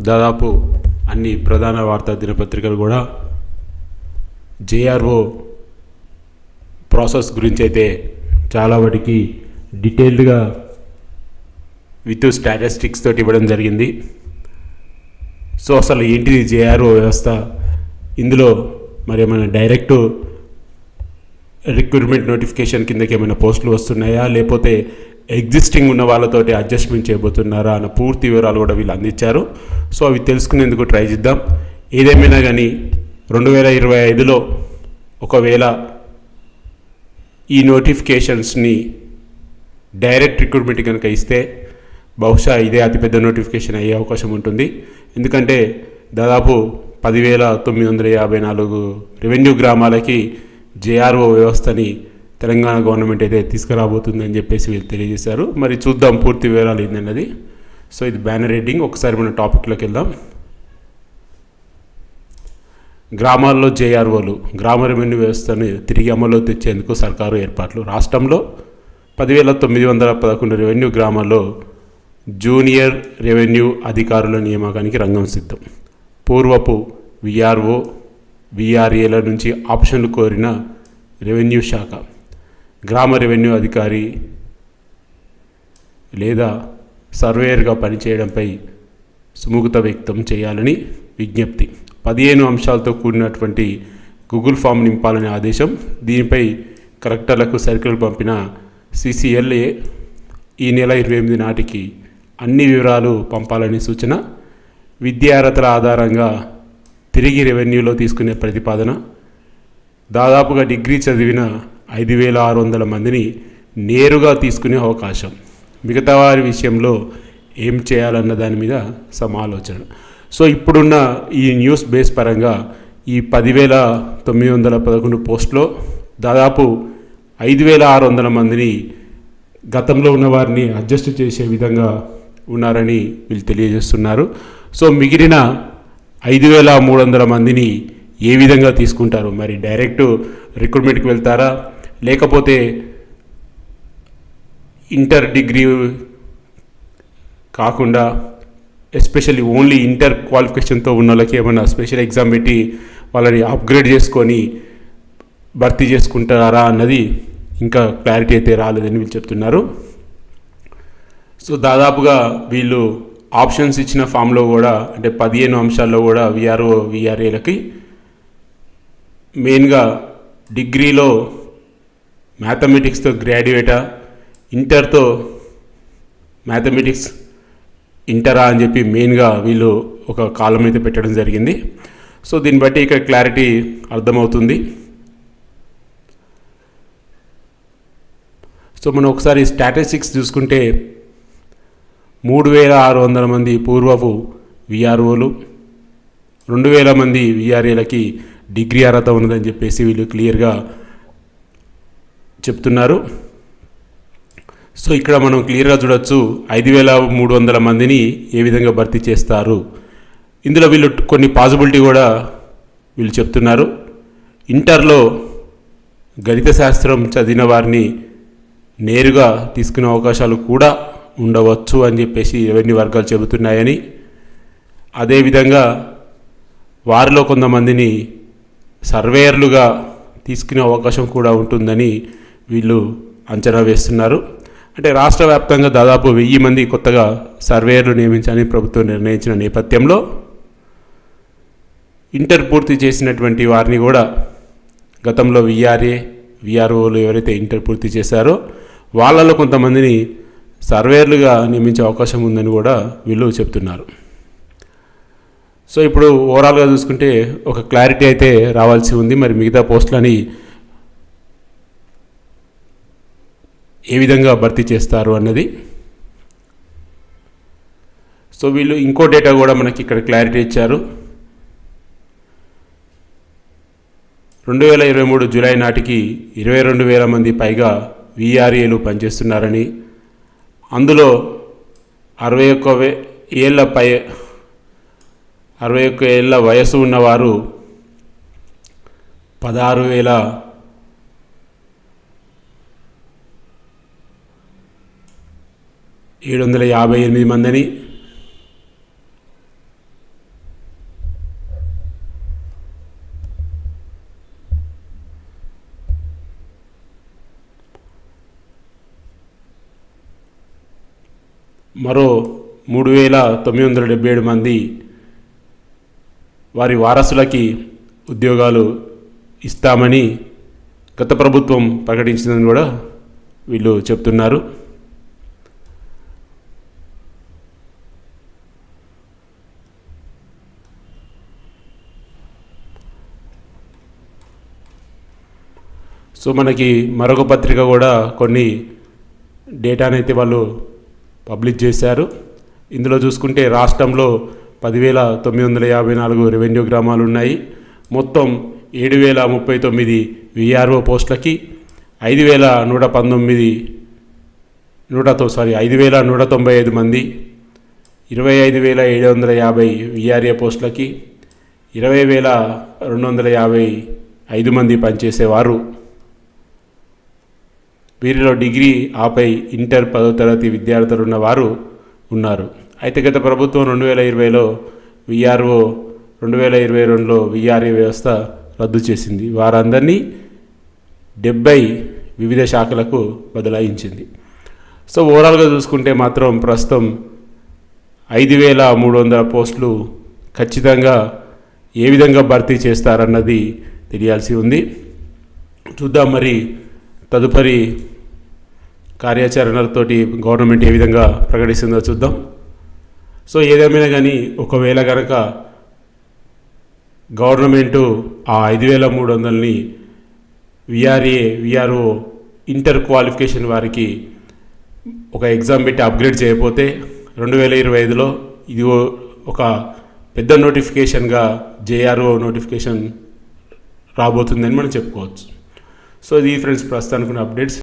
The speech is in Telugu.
దాదాపు అన్ని ప్రధాన వార్తా దినపత్రికలు కూడా జేఆర్ఓ ప్రాసెస్ గురించి అయితే చాలా వాటికి డీటెయిల్డ్గా విత్ స్టాటిస్టిక్స్ తోటి ఇవ్వడం జరిగింది. సో అసలు ఏంటిది జేఆర్ఓ వ్యవస్థ, ఇందులో మరి ఏమైనా డైరెక్ట్ రిక్రూట్మెంట్ నోటిఫికేషన్ కిందకి ఏమైనా పోస్టులు వస్తున్నాయా, లేకపోతే ఎగ్జిస్టింగ్ ఉన్న వాళ్ళతోటి అడ్జస్ట్మెంట్ చేయబోతున్నారా అన్న పూర్తి వివరాలు కూడా వీళ్ళు అందించారు. సో అవి తెలుసుకునేందుకు ట్రై చేద్దాం. ఏదేమైనా కానీ 2025లో ఒకవేళ ఈ నోటిఫికేషన్స్ని డైరెక్ట్ రిక్రూట్మెంట్ కనుక ఇస్తే బహుశా ఇదే అతిపెద్ద నోటిఫికేషన్ అయ్యే అవకాశం ఉంటుంది. ఎందుకంటే దాదాపు 10,954 రెవెన్యూ గ్రామాలకి జేఆర్ఓ వ్యవస్థని తెలంగాణ గవర్నమెంట్ అయితే తీసుకురాబోతుందని చెప్పేసి వీళ్ళు తెలియజేశారు. మరి చూద్దాం పూర్తి వివరాలు ఏంటన్నది. సో ఇది బ్యానర్ హెడ్డింగ్. ఒకసారి మన టాపిక్లోకి వెళ్దాం. గ్రామాల్లో జేఆర్ఓలు, గ్రామ రెవెన్యూ వ్యవస్థను తిరిగి అమల్లో తెచ్చేందుకు సర్కారు ఏర్పాట్లు. రాష్ట్రంలో 10,911 రెవెన్యూ గ్రామాల్లో జూనియర్ రెవెన్యూ అధికారుల నియామకానికి రంగం సిద్ధం. పూర్వపు విఆర్ఓ, విఆర్ఏల నుంచి ఆప్షన్లు కోరిన రెవెన్యూ శాఖ గ్రామ రెవెన్యూ అధికారి లేదా సర్వేయర్గా పనిచేయడంపై సుముఖత వ్యక్తం చేయాలని విజ్ఞప్తి. 15 అంశాలతో కూడినటువంటి గూగుల్ ఫామ్ నింపాలనే ఆదేశం. దీనిపై కలెక్టర్లకు సర్క్యులర్ పంపిన సిసిఎల్ఏ ఈ నెల 28 నాటికి అన్ని వివరాలు పంపాలని సూచన. విద్యార్హతల ఆధారంగా తిరిగి రెవెన్యూలో తీసుకునే ప్రతిపాదన. దాదాపుగా డిగ్రీ చదివిన 5,600 మందిని నేరుగా తీసుకునే అవకాశం. మిగతా వారి విషయంలో ఏం చేయాలన్న దాని మీద సమాలోచన. సో ఇప్పుడున్న ఈ న్యూస్ బేస్ పరంగా ఈ 10,911 పోస్టులో దాదాపు 5,600 మందిని గతంలో ఉన్న వారిని అడ్జస్ట్ చేసే విధంగా ఉన్నారని వీళ్ళు తెలియజేస్తున్నారు. సో మిగిలిన 5,300 మందిని ఏ విధంగా తీసుకుంటారు? మరి డైరెక్ట్ రిక్రూట్మెంట్కి వెళ్తారా, లేకపోతే ఇంటర్ డిగ్రీ కాకుండా ఎస్పెషల్లీ ఓన్లీ ఇంటర్ క్వాలిఫికేషన్తో ఉన్న వాళ్ళకి ఏమైనా స్పెషల్ ఎగ్జామ్ పెట్టి వాళ్ళని అప్గ్రేడ్ చేసుకొని భర్తీ చేసుకుంటారా అన్నది ఇంకా క్లారిటీ అయితే రాలేదని వీళ్ళు చెప్తున్నారు. సో దాదాపుగా వీళ్ళు ఆప్షన్స్ ఇచ్చిన ఫామ్లో కూడా అంటే 15 అంశాల్లో కూడా విఆర్ఓ, విఆర్ఏలకి మెయిన్గా డిగ్రీలో మ్యాథమెటిక్స్తో గ్రాడ్యుయేటా, ఇంటర్తో మ్యాథమెటిక్స్ ఇంటరా అని చెప్పి మెయిన్గా వీళ్ళు ఒక కాలం అయితే పెట్టడం జరిగింది. సో దీన్ని బట్టి ఇక్కడ క్లారిటీ అర్థమవుతుంది. సో మనం ఒకసారి స్టాటిస్టిక్స్ చూసుకుంటే 3,600 మంది పూర్వపు విఆర్ఓలు, 2,000 మంది విఆర్ఏలకి డిగ్రీ అర్హత ఉన్నదని చెప్పేసి వీళ్ళు క్లియర్గా చెప్తున్నారు. సో ఇక్కడ మనం క్లియర్గా చూడొచ్చు 5,300 మందిని ఏ విధంగా భర్తీ చేస్తారు. ఇందులో వీళ్ళు కొన్ని పాసిబిలిటీ కూడా వీళ్ళు చెప్తున్నారు. ఇంటర్లో గణిత శాస్త్రం చదివిన వారిని నేరుగా తీసుకునే అవకాశాలు కూడా ఉండవచ్చు అని చెప్పేసి రెవెన్యూ వర్గాలు చెబుతున్నాయని, అదేవిధంగా వారిలో కొంతమందిని సర్వేయర్లుగా తీసుకునే అవకాశం కూడా ఉంటుందని వీళ్ళు అంచనా వేస్తున్నారు. అంటే రాష్ట్ర వ్యాప్తంగా దాదాపు 1000 మంది కొత్తగా సర్వేయర్లు నియమించాలని ప్రభుత్వం నిర్ణయించిన నేపథ్యంలో ఇంటర్ పూర్తి చేసినటువంటి వారిని కూడా గతంలో విఆర్ఏ, విఆర్ఓలు ఎవరైతే ఇంటర్ పూర్తి చేశారో వాళ్ళలో కొంతమందిని సర్వేయర్లుగా నియమించే అవకాశం ఉందని కూడా వీళ్ళు చెప్తున్నారు. సో ఇప్పుడు ఓవరాల్గా చూసుకుంటే ఒక క్లారిటీ అయితే రావాల్సి ఉంది. మరి మిగతా పోస్టులని ఏ విధంగా భర్తీ చేస్తారు అన్నది. సో వీళ్ళు ఇంకో డేటా కూడా మనకి ఇక్కడ క్లారిటీ ఇచ్చారు. 2023 జూలై నాటికి 22,000 మంది పైగా విఆర్ఏలు పనిచేస్తున్నారని, అందులో 61 ఏళ్ళ వయసు ఉన్నవారు 16,758 మందిని, మరో 3,977 మంది వారి వారసులకి ఉద్యోగాలు ఇస్తామని గత ప్రభుత్వం ప్రకటించిందని కూడా వీళ్ళు చెప్తున్నారు. సో మనకి మరొక పత్రిక కూడా కొన్ని డేటానైతే వాళ్ళు పబ్లిష్ చేశారు. ఇందులో చూసుకుంటే రాష్ట్రంలో 10,954 రెవెన్యూ గ్రామాలు ఉన్నాయి. మొత్తం 7,039 విఆర్ఓ పోస్టులకి 5,195 మంది, 25,750 విఆర్ఏ పోస్టులకి 20,255 మంది పనిచేసేవారు. వీరిలో డిగ్రీ ఆపై ఇంటర్ 10వ తరగతి విద్యార్థులు ఉన్నవారు ఉన్నారు. అయితే గత ప్రభుత్వం 2020లో విఆర్ఓ, 2022లో విఆర్ఏ వ్యవస్థ రద్దు చేసింది. వారందరినీ 70 వివిధ శాఖలకు బదలాయించింది. సో ఓవరాల్గా చూసుకుంటే మాత్రం ప్రస్తుతం 5,300 పోస్టులు ఖచ్చితంగా ఏ విధంగా భర్తీ చేస్తారన్నది తెలియాల్సి ఉంది. చూద్దాం మరి తదుపరి కార్యాచరణలతోటి గవర్నమెంట్ ఏ విధంగా ప్రకటిస్తుందో చూద్దాం. సో ఏదేమైనా కానీ ఒకవేళ కనుక గవర్నమెంటు ఆ 5,300ని విఆర్ఓ ఇంటర్ క్వాలిఫికేషన్ వారికి ఒక ఎగ్జామ్ పెట్టి అప్గ్రేడ్ చేయకపోతే 2025లో ఇది ఒక పెద్ద నోటిఫికేషన్గా జేఆర్ఓ నోటిఫికేషన్ రాబోతుందని మనం చెప్పుకోవచ్చు. సో ఇది ఫ్రెండ్స్ ప్రస్తుతానికి అప్డేట్స్.